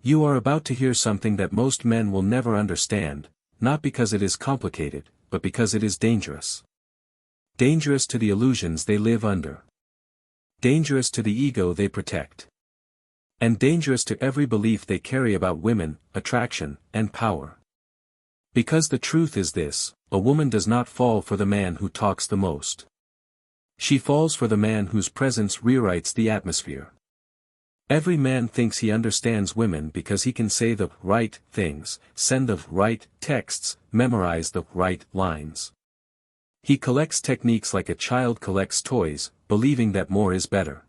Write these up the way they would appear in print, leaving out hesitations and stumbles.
You are about to hear something that most men will never understand, not because it is complicated, but because it is dangerous. Dangerous to the illusions they live under. Dangerous to the ego they protect. And dangerous to every belief they carry about women, attraction, and power. Because the truth is this, a woman does not fall for the man who talks the most. She falls for the man whose presence rewrites the atmosphere. Every man thinks he understands women because he can say the right things, send the right texts, memorize the right lines. He collects techniques like a child collects toys, believing that more is better.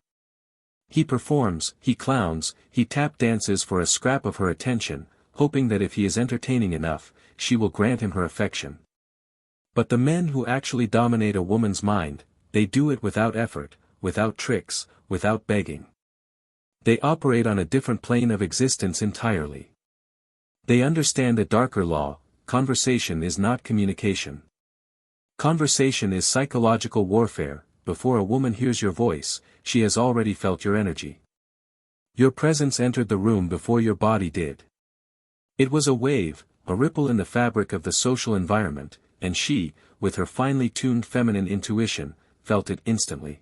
He performs, he clowns, he tap dances for a scrap of her attention, hoping that if he is entertaining enough, she will grant him her affection. But the men who actually dominate a woman's mind, they do it without effort, without tricks, without begging. They operate on a different plane of existence entirely. They understand a darker law: conversation is not communication. Conversation is psychological warfare. Before a woman hears your voice, she has already felt your energy. Your presence entered the room before your body did. It was a wave, a ripple in the fabric of the social environment, and she, with her finely tuned feminine intuition, felt it instantly.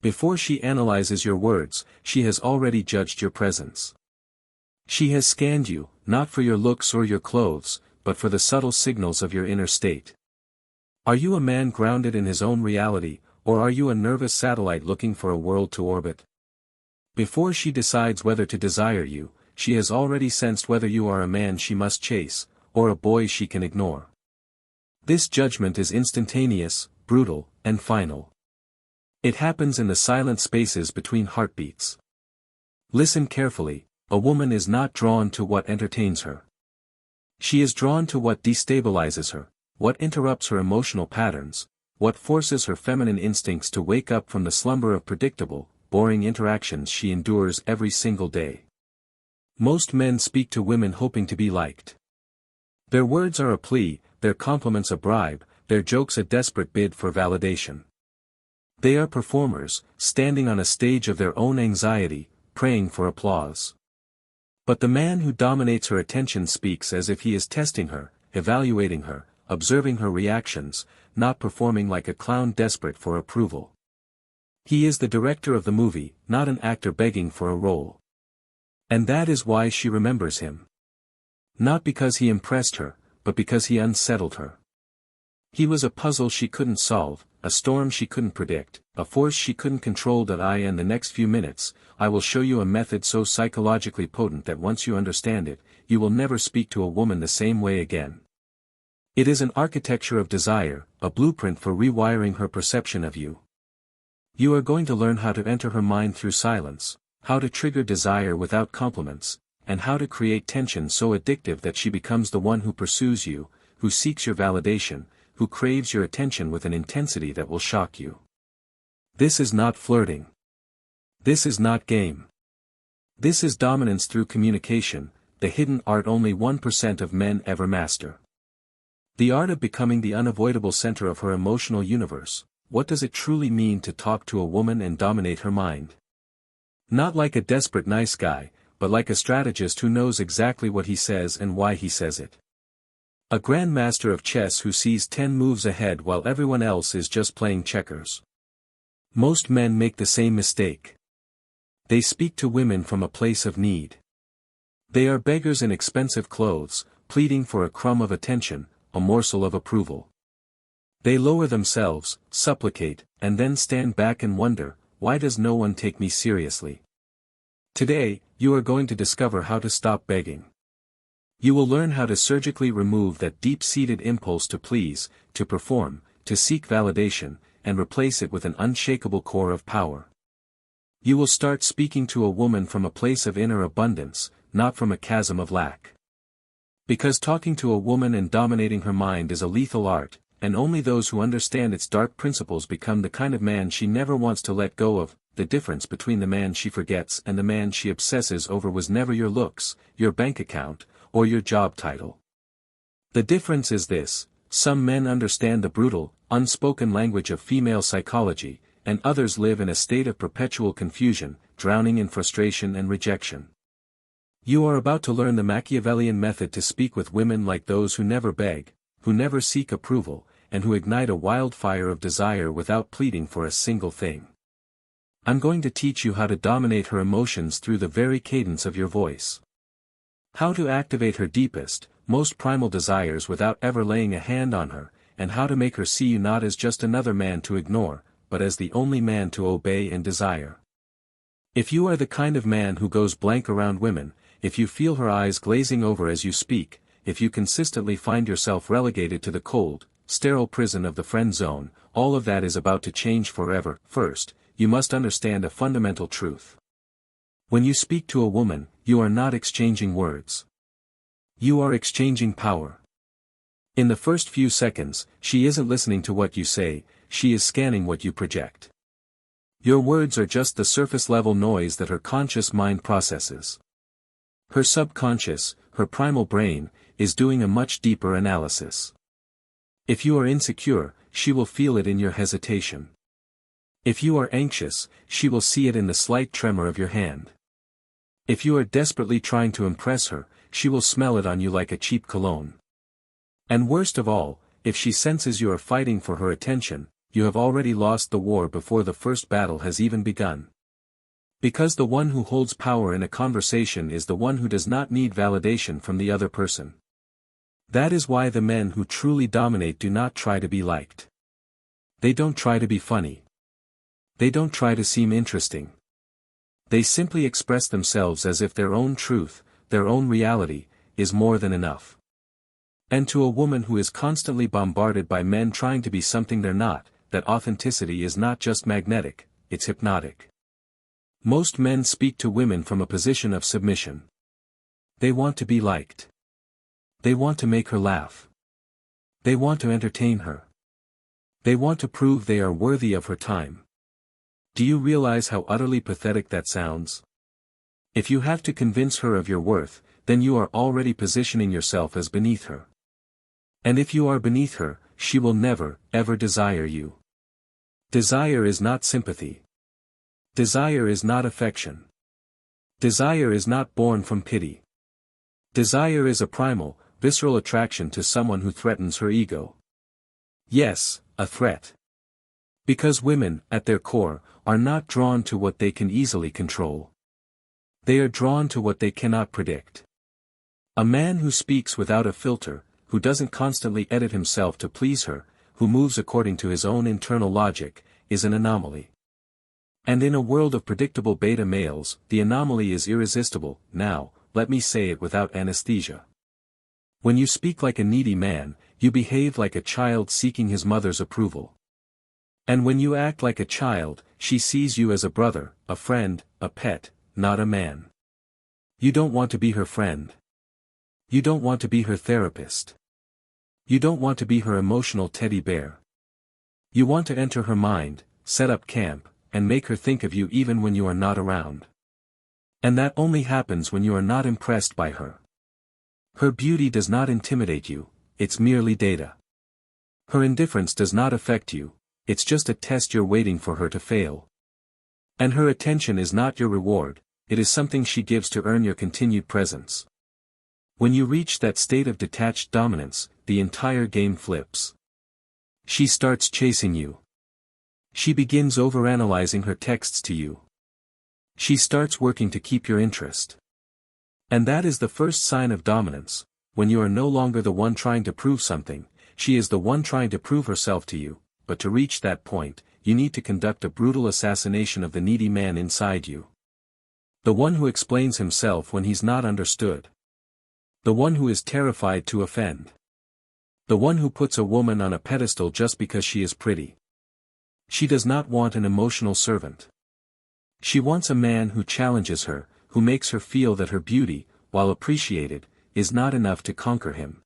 Before she analyzes your words, she has already judged your presence. She has scanned you, not for your looks or your clothes, but for the subtle signals of your inner state. Are you a man grounded in his own reality, or are you a nervous satellite looking for a world to orbit? Before she decides whether to desire you, she has already sensed whether you are a man she must chase, or a boy she can ignore. This judgment is instantaneous, brutal, and final. It happens in the silent spaces between heartbeats. Listen carefully, a woman is not drawn to what entertains her. She is drawn to what destabilizes her, what interrupts her emotional patterns, what forces her feminine instincts to wake up from the slumber of predictable, boring interactions she endures every single day. Most men speak to women hoping to be liked. Their words are a plea, their compliments a bribe, their jokes a desperate bid for validation. They are performers, standing on a stage of their own anxiety, praying for applause. But the man who dominates her attention speaks as if he is testing her, evaluating her, observing her reactions, not performing like a clown desperate for approval. He is the director of the movie, not an actor begging for a role. And that is why she remembers him. Not because he impressed her, but because he unsettled her. He was a puzzle she couldn't solve, a storm she couldn't predict, a force she couldn't control. In the next few minutes, I will show you a method so psychologically potent that once you understand it, you will never speak to a woman the same way again. It is an architecture of desire, a blueprint for rewiring her perception of you. You are going to learn how to enter her mind through silence, how to trigger desire without compliments, and how to create tension so addictive that she becomes the one who pursues you, who seeks your validation, who craves your attention with an intensity that will shock you. This is not flirting. This is not game. This is dominance through communication, the hidden art only 1% of men ever master. The art of becoming the unavoidable center of her emotional universe. What does it truly mean to talk to a woman and dominate her mind? Not like a desperate nice guy, but like a strategist who knows exactly what he says and why he says it. A grandmaster of chess who sees 10 moves ahead while everyone else is just playing checkers. Most men make the same mistake. They speak to women from a place of need. They are beggars in expensive clothes, pleading for a crumb of attention, a morsel of approval. They lower themselves, supplicate, and then stand back and wonder, why does no one take me seriously? Today, you are going to discover how to stop begging. You will learn how to surgically remove that deep-seated impulse to please, to perform, to seek validation, and replace it with an unshakable core of power. You will start speaking to a woman from a place of inner abundance, not from a chasm of lack. Because talking to a woman and dominating her mind is a lethal art, and only those who understand its dark principles become the kind of man she never wants to let go of. The difference between the man she forgets and the man she obsesses over was never your looks, your bank account, or your job title. The difference is this: some men understand the brutal, unspoken language of female psychology, and others live in a state of perpetual confusion, drowning in frustration and rejection. You are about to learn the Machiavellian method to speak with women like those who never beg, who never seek approval, and who ignite a wildfire of desire without pleading for a single thing. I'm going to teach you how to dominate her emotions through the very cadence of your voice. How to activate her deepest, most primal desires without ever laying a hand on her, and how to make her see you not as just another man to ignore, but as the only man to obey and desire. If you are the kind of man who goes blank around women, if you feel her eyes glazing over as you speak, if you consistently find yourself relegated to the cold, sterile prison of the friend zone, all of that is about to change forever. First, you must understand a fundamental truth. When you speak to a woman, you are not exchanging words. You are exchanging power. In the first few seconds, she isn't listening to what you say, she is scanning what you project. Your words are just the surface-level noise that her conscious mind processes. Her subconscious, her primal brain, is doing a much deeper analysis. If you are insecure, she will feel it in your hesitation. If you are anxious, she will see it in the slight tremor of your hand. If you are desperately trying to impress her, she will smell it on you like a cheap cologne. And worst of all, if she senses you are fighting for her attention, you have already lost the war before the first battle has even begun. Because the one who holds power in a conversation is the one who does not need validation from the other person. That is why the men who truly dominate do not try to be liked. They don't try to be funny. They don't try to seem interesting. They simply express themselves as if their own truth, their own reality, is more than enough. And to a woman who is constantly bombarded by men trying to be something they're not, that authenticity is not just magnetic, it's hypnotic. Most men speak to women from a position of submission. They want to be liked. They want to make her laugh. They want to entertain her. They want to prove they are worthy of her time. Do you realize how utterly pathetic that sounds? If you have to convince her of your worth, then you are already positioning yourself as beneath her. And if you are beneath her, she will never, ever desire you. Desire is not sympathy. Desire is not affection. Desire is not born from pity. Desire is a primal, visceral attraction to someone who threatens her ego. Yes, a threat. Because women, at their core, are not drawn to what they can easily control. They are drawn to what they cannot predict. A man who speaks without a filter, who doesn't constantly edit himself to please her, who moves according to his own internal logic, is an anomaly. And in a world of predictable beta males, the anomaly is irresistible. Now, let me say it without anesthesia. When you speak like a needy man, you behave like a child seeking his mother's approval. And when you act like a child, she sees you as a brother, a friend, a pet, not a man. You don't want to be her friend. You don't want to be her therapist. You don't want to be her emotional teddy bear. You want to enter her mind, set up camp, and make her think of you even when you are not around. And that only happens when you are not impressed by her. Her beauty does not intimidate you, it's merely data. Her indifference does not affect you, it's just a test you're waiting for her to fail. And her attention is not your reward, it is something she gives to earn your continued presence. When you reach that state of detached dominance, the entire game flips. She starts chasing you. She begins overanalyzing her texts to you. She starts working to keep your interest. And that is the first sign of dominance. When you are no longer the one trying to prove something, she is the one trying to prove herself to you, but to reach that point, you need to conduct a brutal assassination of the needy man inside you. The one who explains himself when he's not understood. The one who is terrified to offend. The one who puts a woman on a pedestal just because she is pretty. She does not want an emotional servant. She wants a man who challenges her, who makes her feel that her beauty, while appreciated, is not enough to conquer him.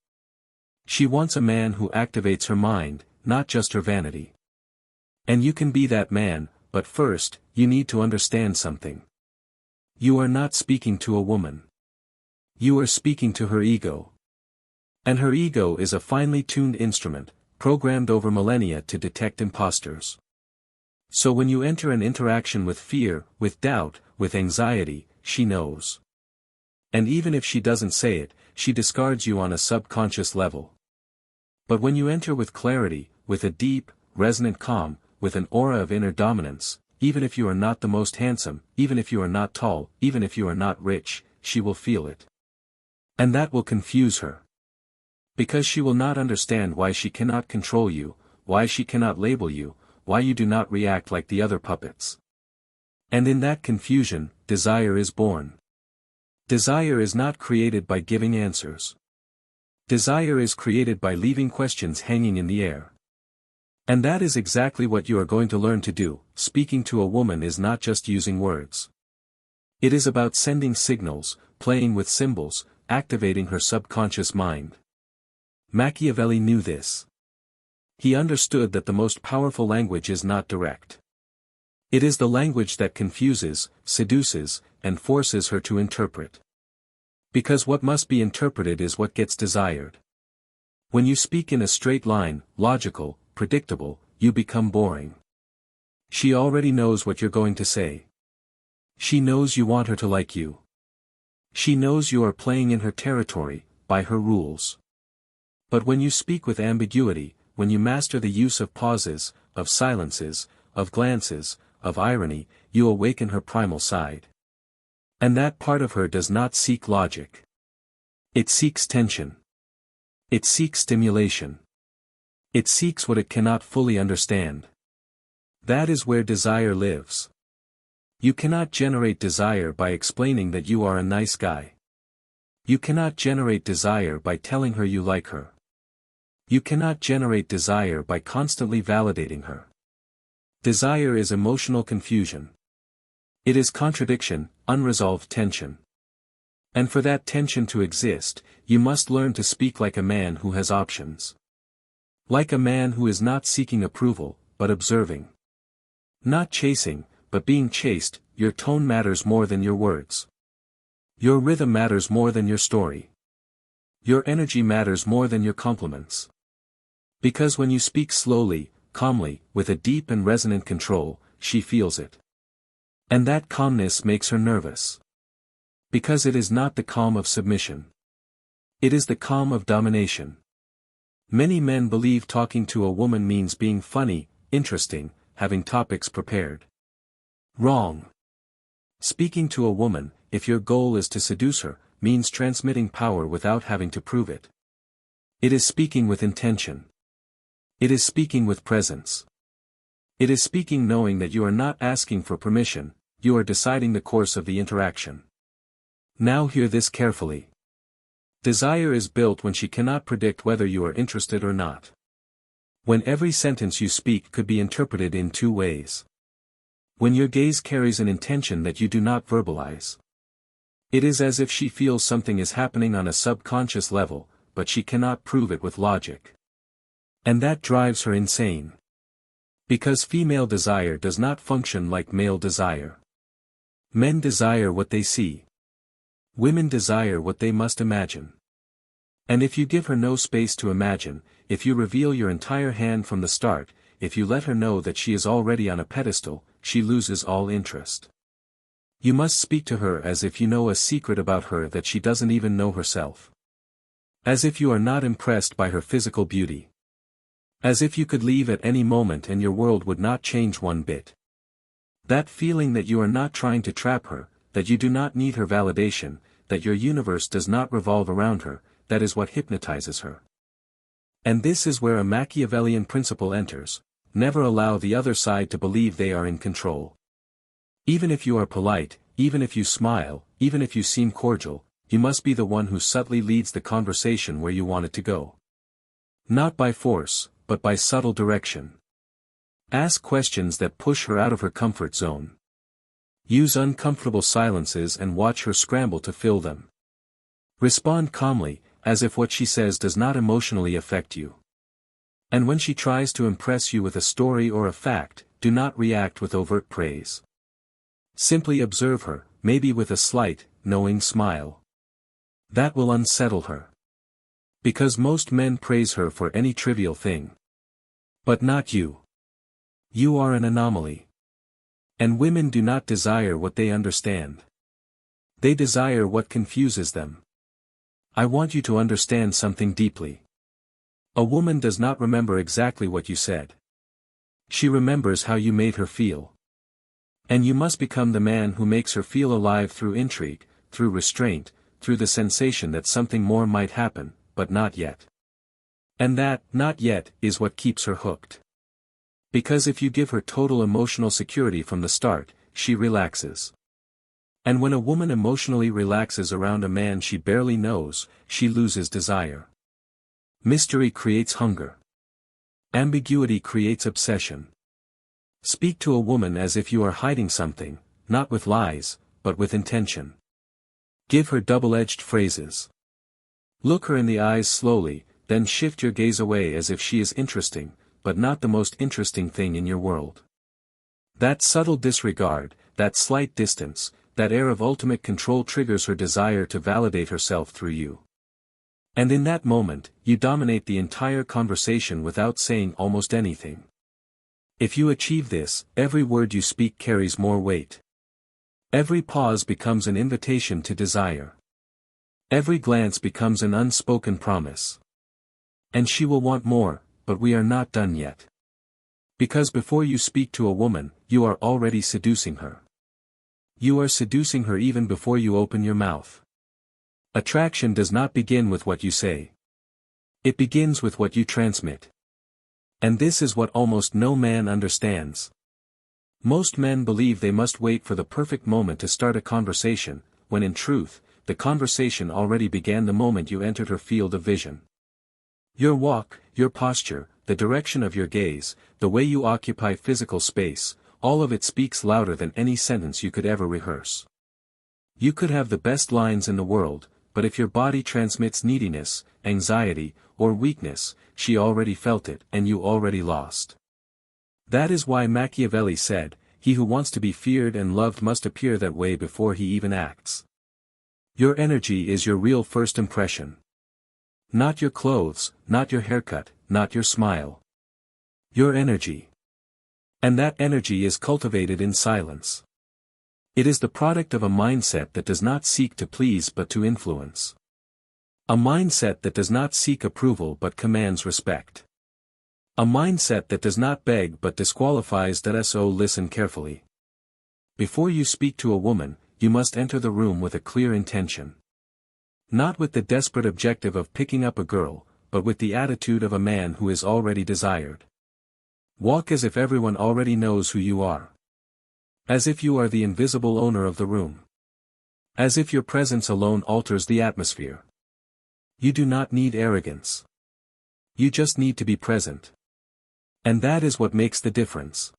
She wants a man who activates her mind, not just her vanity. And you can be that man, but first, you need to understand something. You are not speaking to a woman. You are speaking to her ego. And her ego is a finely tuned instrument, programmed over millennia to detect imposters. So when you enter an interaction with fear, with doubt, with anxiety, she knows. And even if she doesn't say it, she discards you on a subconscious level. But when you enter with clarity, with a deep, resonant calm, with an aura of inner dominance, even if you are not the most handsome, even if you are not tall, even if you are not rich, she will feel it. And that will confuse her. Because she will not understand why she cannot control you, why she cannot label you, why you do not react like the other puppets. And in that confusion, desire is born. Desire is not created by giving answers. Desire is created by leaving questions hanging in the air. And that is exactly what you are going to learn to do. Speaking to a woman is not just using words. It is about sending signals, playing with symbols, activating her subconscious mind. Machiavelli knew this. He understood that the most powerful language is not direct. It is the language that confuses, seduces, and forces her to interpret. Because what must be interpreted is what gets desired. When you speak in a straight line, logical, predictable, you become boring. She already knows what you're going to say. She knows you want her to like you. She knows you are playing in her territory, by her rules. But when you speak with ambiguity, when you master the use of pauses, of silences, of glances, of irony, you awaken her primal side. And that part of her does not seek logic. It seeks tension. It seeks stimulation. It seeks what it cannot fully understand. That is where desire lives. You cannot generate desire by explaining that you are a nice guy. You cannot generate desire by telling her you like her. You cannot generate desire by constantly validating her. Desire is emotional confusion. It is contradiction, unresolved tension. And for that tension to exist, you must learn to speak like a man who has options. Like a man who is not seeking approval, but observing. Not chasing, but being chased. Your tone matters more than your words. Your rhythm matters more than your story. Your energy matters more than your compliments. Because when you speak slowly, calmly, with a deep and resonant control, she feels it. And that calmness makes her nervous. Because it is not the calm of submission. It is the calm of domination. Many men believe talking to a woman means being funny, interesting, having topics prepared. Wrong. Speaking to a woman, if your goal is to seduce her, means transmitting power without having to prove it. It is speaking with intention. It is speaking with presence. It is speaking knowing that you are not asking for permission, you are deciding the course of the interaction. Now hear this carefully. Desire is built when she cannot predict whether you are interested or not. When every sentence you speak could be interpreted in two ways. When your gaze carries an intention that you do not verbalize. It is as if she feels something is happening on a subconscious level, but she cannot prove it with logic. And that drives her insane. Because female desire does not function like male desire. Men desire what they see. Women desire what they must imagine. And if you give her no space to imagine, if you reveal your entire hand from the start, if you let her know that she is already on a pedestal, she loses all interest. You must speak to her as if you know a secret about her that she doesn't even know herself. As if you are not impressed by her physical beauty. As if you could leave at any moment and your world would not change one bit. That feeling that you are not trying to trap her, that you do not need her validation, that your universe does not revolve around her, that is what hypnotizes her. And this is where a Machiavellian principle enters: never allow the other side to believe they are in control. Even if you are polite, even if you smile, even if you seem cordial, you must be the one who subtly leads the conversation where you want it to go. Not by force, but by subtle direction. Ask questions that push her out of her comfort zone. Use uncomfortable silences and watch her scramble to fill them. Respond calmly, as if what she says does not emotionally affect you. And when she tries to impress you with a story or a fact, do not react with overt praise. Simply observe her, maybe with a slight, knowing smile. That will unsettle her. Because most men praise her for any trivial thing. But not you. You are an anomaly. And women do not desire what they understand. They desire what confuses them. I want you to understand something deeply. A woman does not remember exactly what you said. She remembers how you made her feel. And you must become the man who makes her feel alive through intrigue, through restraint, through the sensation that something more might happen, but not yet. And that, not yet, is what keeps her hooked. Because if you give her total emotional security from the start, she relaxes. And when a woman emotionally relaxes around a man she barely knows, she loses desire. Mystery creates hunger. Ambiguity creates obsession. Speak to a woman as if you are hiding something, not with lies, but with intention. Give her double-edged phrases. Look her in the eyes slowly, then shift your gaze away as if she is interesting, but not the most interesting thing in your world. That subtle disregard, that slight distance, that air of ultimate control triggers her desire to validate herself through you. And in that moment, you dominate the entire conversation without saying almost anything. If you achieve this, every word you speak carries more weight. Every pause becomes an invitation to desire. Every glance becomes an unspoken promise. And she will want more, but we are not done yet. Because before you speak to a woman, you are already seducing her. You are seducing her even before you open your mouth. Attraction does not begin with what you say. It begins with what you transmit. And this is what almost no man understands. Most men believe they must wait for the perfect moment to start a conversation, when in truth, the conversation already began the moment you entered her field of vision. Your walk, your posture, the direction of your gaze, the way you occupy physical space, all of it speaks louder than any sentence you could ever rehearse. You could have the best lines in the world, but if your body transmits neediness, anxiety, or weakness, she already felt it and you already lost. That is why Machiavelli said, "He who wants to be feared and loved must appear that way before he even acts." Your energy is your real first impression. Not your clothes, not your haircut, not your smile. Your energy. And that energy is cultivated in silence. It is the product of a mindset that does not seek to please but to influence. A mindset that does not seek approval but commands respect. A mindset that does not beg but disqualifies. So listen carefully. Before you speak to a woman, you must enter the room with a clear intention. Not with the desperate objective of picking up a girl, but with the attitude of a man who is already desired. Walk as if everyone already knows who you are. As if you are the invisible owner of the room. As if your presence alone alters the atmosphere. You do not need arrogance. You just need to be present. And that is what makes the difference.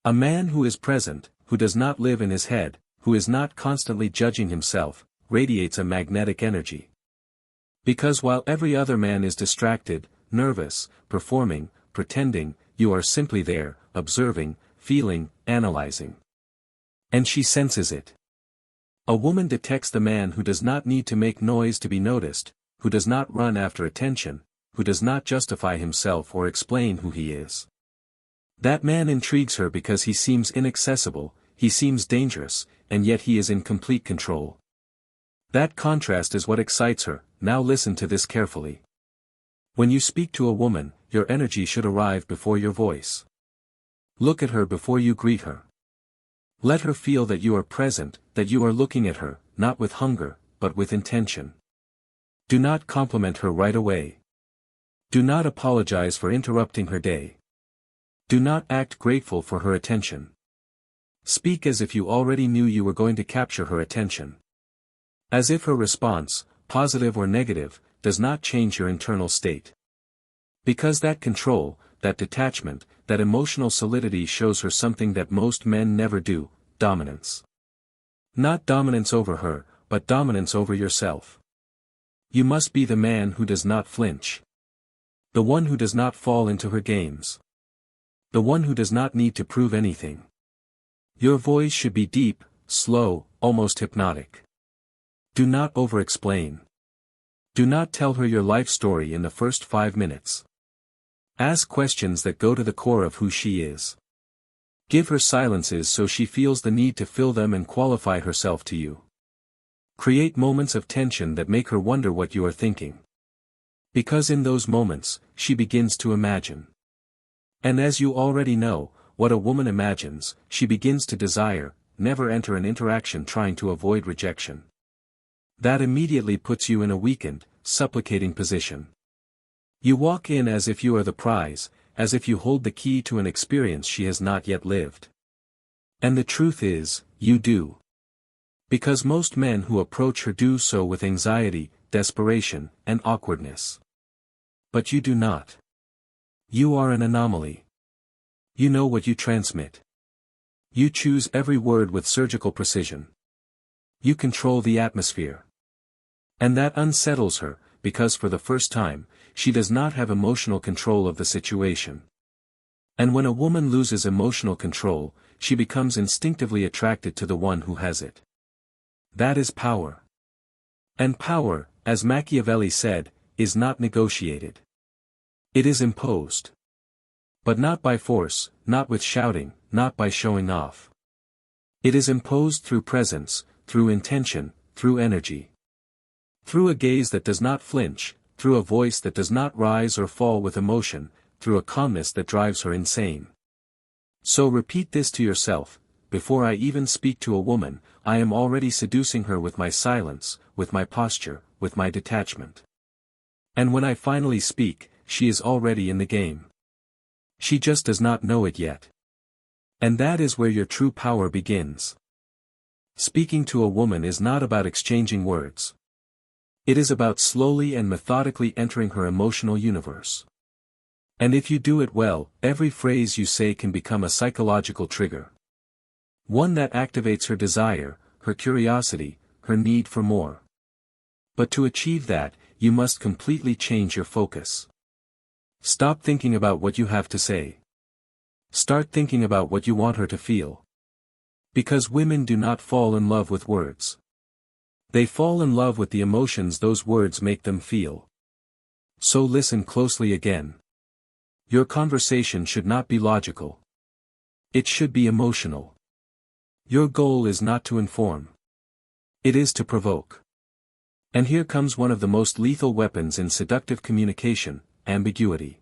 A man who is present, who does not live in his head, who is not constantly judging himself, radiates a magnetic energy. Because while every other man is distracted, nervous, performing, pretending, you are simply there, observing, feeling, analyzing. And she senses it. A woman detects the man who does not need to make noise to be noticed, who does not run after attention, who does not justify himself or explain who he is. That man intrigues her because he seems inaccessible, he seems dangerous, and yet he is in complete control. That contrast is what excites her. Now listen to this carefully. When you speak to a woman, your energy should arrive before your voice. Look at her before you greet her. Let her feel that you are present, that you are looking at her, not with hunger, but with intention. Do not compliment her right away. Do not apologize for interrupting her day. Do not act grateful for her attention. Speak as if you already knew you were going to capture her attention. As if her response, positive or negative, does not change your internal state. Because that control, that detachment, that emotional solidity shows her something that most men never do, dominance. Not dominance over her, but dominance over yourself. You must be the man who does not flinch. The one who does not fall into her games. The one who does not need to prove anything. Your voice should be deep, slow, almost hypnotic. Do not overexplain. Do not tell her your life story in the first 5 minutes. Ask questions that go to the core of who she is. Give her silences so she feels the need to fill them and qualify herself to you. Create moments of tension that make her wonder what you are thinking. Because in those moments, she begins to imagine. And as you already know, what a woman imagines, she begins to desire. Never enter an interaction trying to avoid rejection. That immediately puts you in a weakened, supplicating position. You walk in as if you are the prize, as if you hold the key to an experience she has not yet lived. And the truth is, you do. Because most men who approach her do so with anxiety, desperation, and awkwardness. But you do not. You are an anomaly. You know what you transmit. You choose every word with surgical precision. You control the atmosphere. And that unsettles her, because for the first time, she does not have emotional control of the situation. And when a woman loses emotional control, she becomes instinctively attracted to the one who has it. That is power. And power, as Machiavelli said, is not negotiated. It is imposed. But not by force, not with shouting, not by showing off. It is imposed through presence, through intention, through energy. Through a gaze that does not flinch, through a voice that does not rise or fall with emotion, through a calmness that drives her insane. So repeat this to yourself: before I even speak to a woman, I am already seducing her with my silence, with my posture, with my detachment. And when I finally speak, she is already in the game. She just does not know it yet. And that is where your true power begins. Speaking to a woman is not about exchanging words. It is about slowly and methodically entering her emotional universe. And if you do it well, every phrase you say can become a psychological trigger. One that activates her desire, her curiosity, her need for more. But to achieve that, you must completely change your focus. Stop thinking about what you have to say. Start thinking about what you want her to feel. Because women do not fall in love with words. They fall in love with the emotions those words make them feel. So listen closely again. Your conversation should not be logical. It should be emotional. Your goal is not to inform. It is to provoke. And here comes one of the most lethal weapons in seductive communication: ambiguity.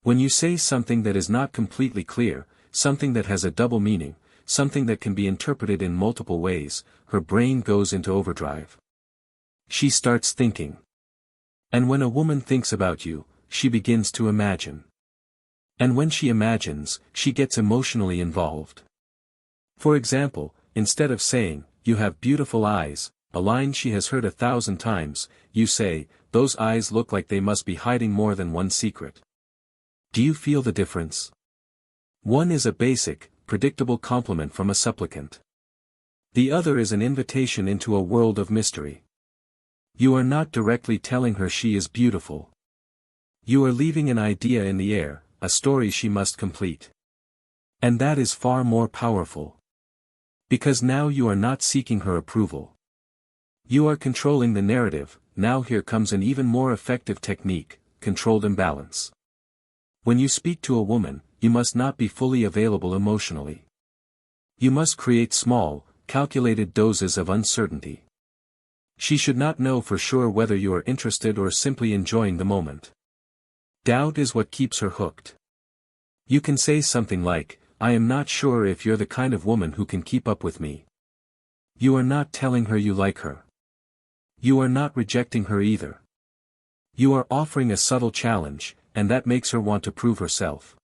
When you say something that is not completely clear, something that has a double meaning, something that can be interpreted in multiple ways, her brain goes into overdrive. She starts thinking. And when a woman thinks about you, she begins to imagine. And when she imagines, she gets emotionally involved. For example, instead of saying, "You have beautiful eyes," a line she has heard 1,000 times, you say, "Those eyes look like they must be hiding more than one secret." Do you feel the difference? One is a basic, predictable compliment from a supplicant. The other is an invitation into a world of mystery. You are not directly telling her she is beautiful. You are leaving an idea in the air, a story she must complete. And that is far more powerful. Because now you are not seeking her approval. You are controlling the narrative. Now here comes an even more effective technique: controlled imbalance. When you speak to a woman, you must not be fully available emotionally. You must create small, calculated doses of uncertainty. She should not know for sure whether you are interested or simply enjoying the moment. Doubt is what keeps her hooked. You can say something like, "I am not sure if you're the kind of woman who can keep up with me." You are not telling her you like her. You are not rejecting her either. You are offering a subtle challenge, and that makes her want to prove herself.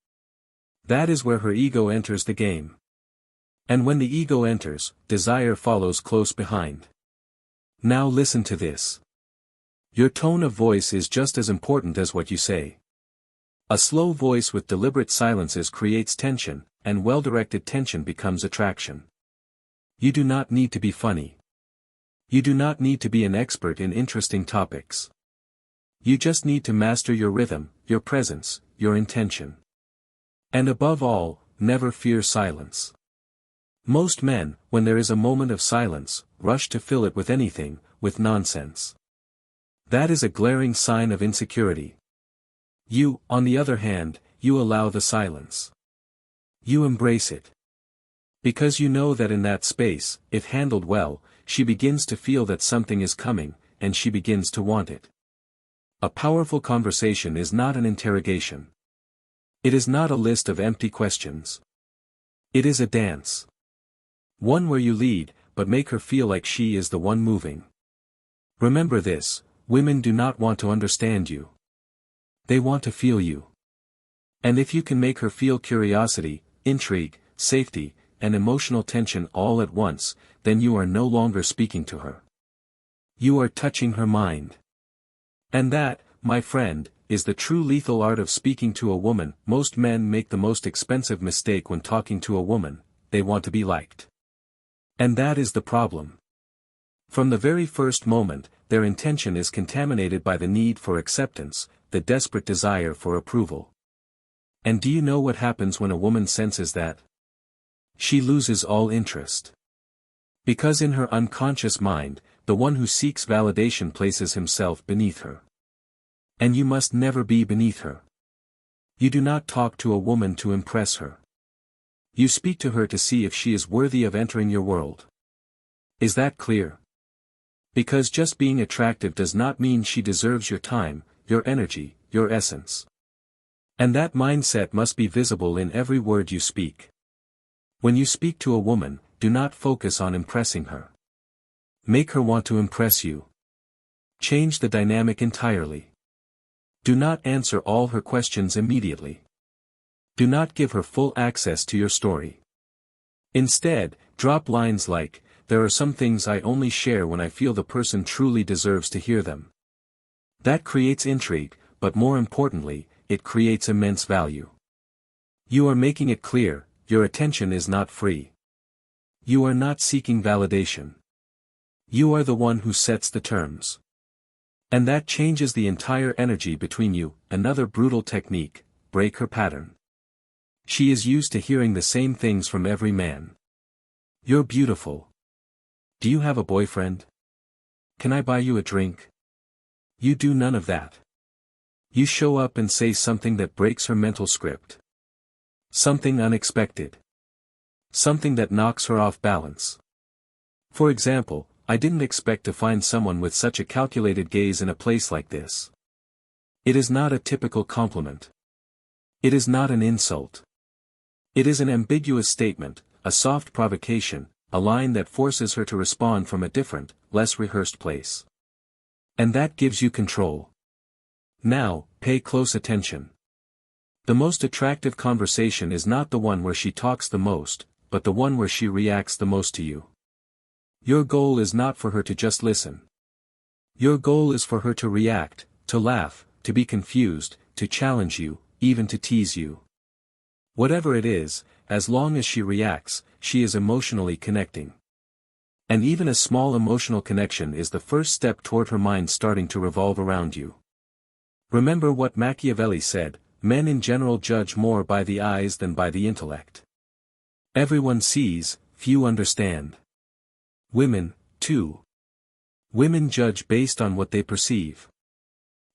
That is where her ego enters the game. And when the ego enters, desire follows close behind. Now listen to this. Your tone of voice is just as important as what you say. A slow voice with deliberate silences creates tension, and well-directed tension becomes attraction. You do not need to be funny. You do not need to be an expert in interesting topics. You just need to master your rhythm, your presence, your intention. And above all, never fear silence. Most men, when there is a moment of silence, rush to fill it with anything, with nonsense. That is a glaring sign of insecurity. You, on the other hand, you allow the silence. You embrace it. Because you know that in that space, if handled well, she begins to feel that something is coming, and she begins to want it. A powerful conversation is not an interrogation. It is not a list of empty questions. It is a dance. One where you lead, but make her feel like she is the one moving. Remember this, women do not want to understand you. They want to feel you. And if you can make her feel curiosity, intrigue, safety, and emotional tension all at once, then you are no longer speaking to her. You are touching her mind. And that, my friend, is the true lethal art of speaking to a woman. Most men make the most expensive mistake when talking to a woman: they want to be liked. And that is the problem. From the very first moment, their intention is contaminated by the need for acceptance, the desperate desire for approval. And do you know what happens when a woman senses that? She loses all interest. Because in her unconscious mind, the one who seeks validation places himself beneath her. And you must never be beneath her. You do not talk to a woman to impress her. You speak to her to see if she is worthy of entering your world. Is that clear? Because just being attractive does not mean she deserves your time, your energy, your essence. And that mindset must be visible in every word you speak. When you speak to a woman, do not focus on impressing her. Make her want to impress you. Change the dynamic entirely. Do not answer all her questions immediately. Do not give her full access to your story. Instead, drop lines like, "There are some things I only share when I feel the person truly deserves to hear them." That creates intrigue, but more importantly, it creates immense value. You are making it clear, your attention is not free. You are not seeking validation. You are the one who sets the terms. And that changes the entire energy between you. Another brutal technique: break her pattern. She is used to hearing the same things from every man. "You're beautiful. Do you have a boyfriend? Can I buy you a drink?" You do none of that. You show up and say something that breaks her mental script. Something unexpected. Something that knocks her off balance. For example, "I didn't expect to find someone with such a calculated gaze in a place like this." It is not a typical compliment. It is not an insult. It is an ambiguous statement, a soft provocation, a line that forces her to respond from a different, less rehearsed place. And that gives you control. Now, pay close attention. The most attractive conversation is not the one where she talks the most, but the one where she reacts the most to you. Your goal is not for her to just listen. Your goal is for her to react, to laugh, to be confused, to challenge you, even to tease you. Whatever it is, as long as she reacts, she is emotionally connecting. And even a small emotional connection is the first step toward her mind starting to revolve around you. Remember what Machiavelli said: "Men in general judge more by the eyes than by the intellect. Everyone sees, few understand." Women, too. Women judge based on what they perceive.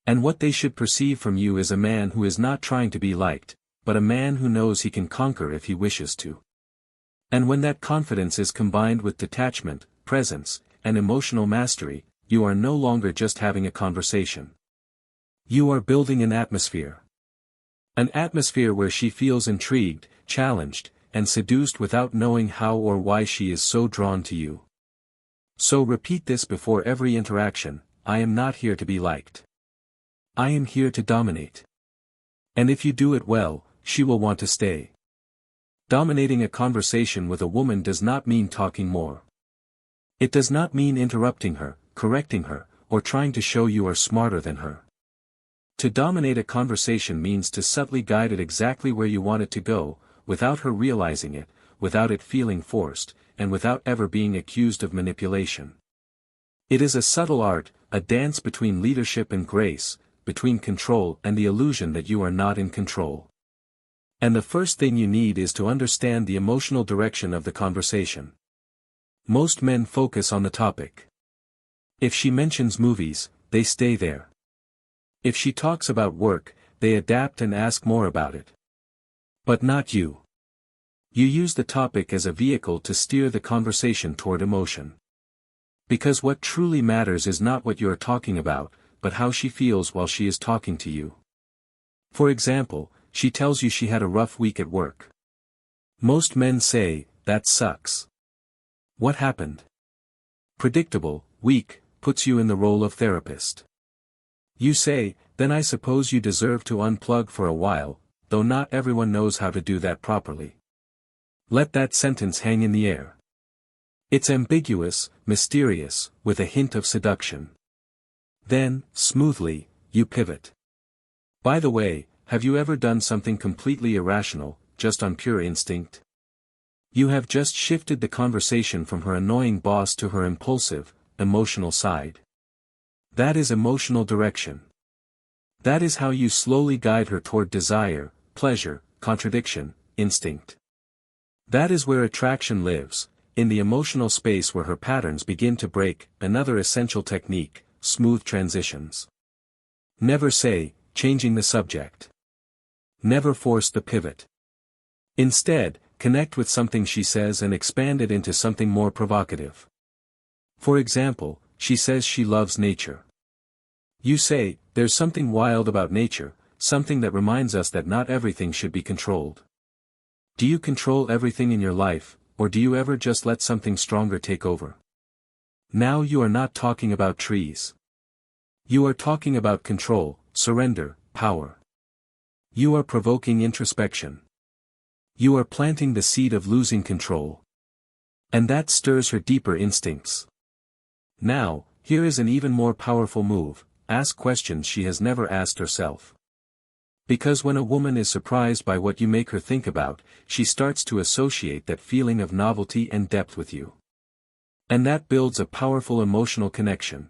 And what they should perceive from you is a man who is not trying to be liked, but a man who knows he can conquer if he wishes to. And when that confidence is combined with detachment, presence, and emotional mastery, you are no longer just having a conversation. You are building an atmosphere. An atmosphere where she feels intrigued, challenged, and seduced without knowing how or why she is so drawn to you. So repeat this before every interaction: "I am not here to be liked. I am here to dominate." And if you do it well, she will want to stay. Dominating a conversation with a woman does not mean talking more. It does not mean interrupting her, correcting her, or trying to show you are smarter than her. To dominate a conversation means to subtly guide it exactly where you want it to go, without her realizing it, without it feeling forced, and without ever being accused of manipulation. It is a subtle art, a dance between leadership and grace, between control and the illusion that you are not in control. And the first thing you need is to understand the emotional direction of the conversation. Most men focus on the topic. If she mentions movies, they stay there. If she talks about work, they adapt and ask more about it. But not you. You use the topic as a vehicle to steer the conversation toward emotion. Because what truly matters is not what you are talking about, but how she feels while she is talking to you. For example, she tells you she had a rough week at work. Most men say, "That sucks." What happened? Predictable, weak, puts you in the role of therapist. You say, "Then I suppose you deserve to unplug for a while," though not everyone knows how to do that properly. Let that sentence hang in the air. It's ambiguous, mysterious, with a hint of seduction. Then, smoothly, you pivot. By the way, have you ever done something completely irrational, just on pure instinct? You have just shifted the conversation from her annoying boss to her impulsive, emotional side. That is emotional direction. That is how you slowly guide her toward desire, pleasure, contradiction, instinct. That is where attraction lives, in the emotional space where her patterns begin to break. Another essential technique, smooth transitions. Never say, changing the subject. Never force the pivot. Instead, connect with something she says and expand it into something more provocative. For example, she says she loves nature. You say, "There's something wild about nature, something that reminds us that not everything should be controlled." Do you control everything in your life, or do you ever just let something stronger take over? Now you are not talking about trees. You are talking about control, surrender, power. You are provoking introspection. You are planting the seed of losing control. And that stirs her deeper instincts. Now, here is an even more powerful move: ask questions she has never asked herself. Because when a woman is surprised by what you make her think about, she starts to associate that feeling of novelty and depth with you. And that builds a powerful emotional connection.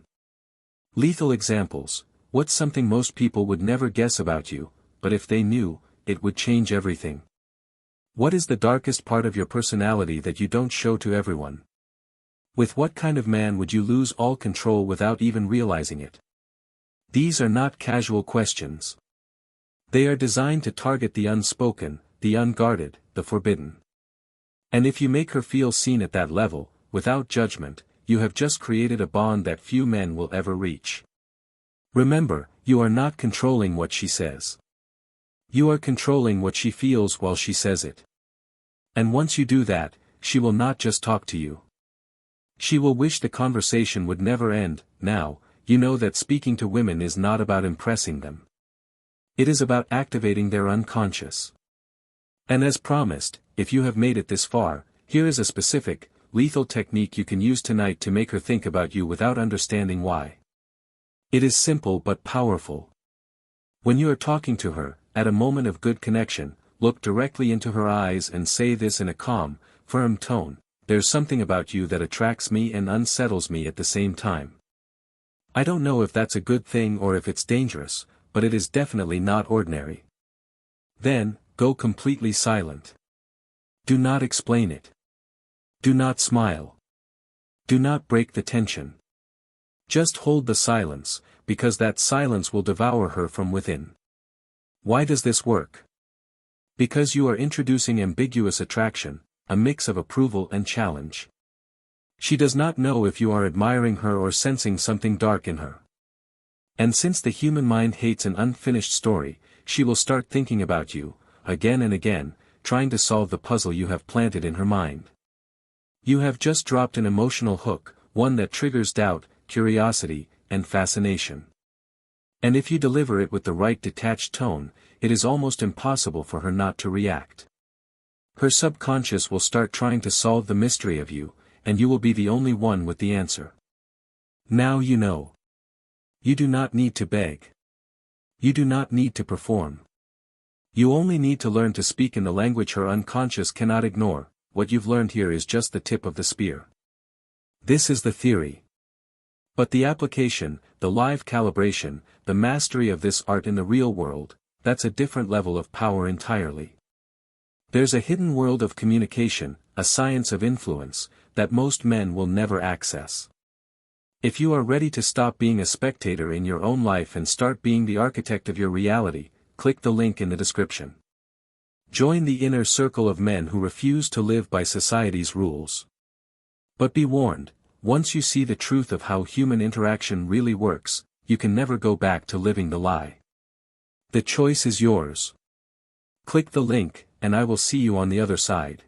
Lethal examples: what's something most people would never guess about you, but if they knew, it would change everything? What is the darkest part of your personality that you don't show to everyone? With what kind of man would you lose all control without even realizing it? These are not casual questions. They are designed to target the unspoken, the unguarded, the forbidden. And if you make her feel seen at that level, without judgment, you have just created a bond that few men will ever reach. Remember, you are not controlling what she says. You are controlling what she feels while she says it. And once you do that, she will not just talk to you. She will wish the conversation would never end. Now, you know that speaking to women is not about impressing them. It is about activating their unconscious. And as promised, if you have made it this far, here is a specific, lethal technique you can use tonight to make her think about you without understanding why. It is simple but powerful. When you are talking to her, at a moment of good connection, look directly into her eyes and say this in a calm, firm tone: "There's something about you that attracts me and unsettles me at the same time. I don't know if that's a good thing or if it's dangerous, but it is definitely not ordinary." Then, go completely silent. Do not explain it. Do not smile. Do not break the tension. Just hold the silence, because that silence will devour her from within. Why does this work? Because you are introducing ambiguous attraction, a mix of approval and challenge. She does not know if you are admiring her or sensing something dark in her. And since the human mind hates an unfinished story, she will start thinking about you, again and again, trying to solve the puzzle you have planted in her mind. You have just dropped an emotional hook, one that triggers doubt, curiosity, and fascination. And if you deliver it with the right detached tone, it is almost impossible for her not to react. Her subconscious will start trying to solve the mystery of you, and you will be the only one with the answer. Now you know. You do not need to beg. You do not need to perform. You only need to learn to speak in the language her unconscious cannot ignore. What you've learned here is just the tip of the spear. This is the theory. But the application, the live calibration, the mastery of this art in the real world, that's a different level of power entirely. There's a hidden world of communication, a science of influence, that most men will never access. If you are ready to stop being a spectator in your own life and start being the architect of your reality, click the link in the description. Join the inner circle of men who refuse to live by society's rules. But be warned, Once you see the truth of how human interaction really works, you can never go back to living the lie. The choice is yours. Click the link, and I will see you on the other side.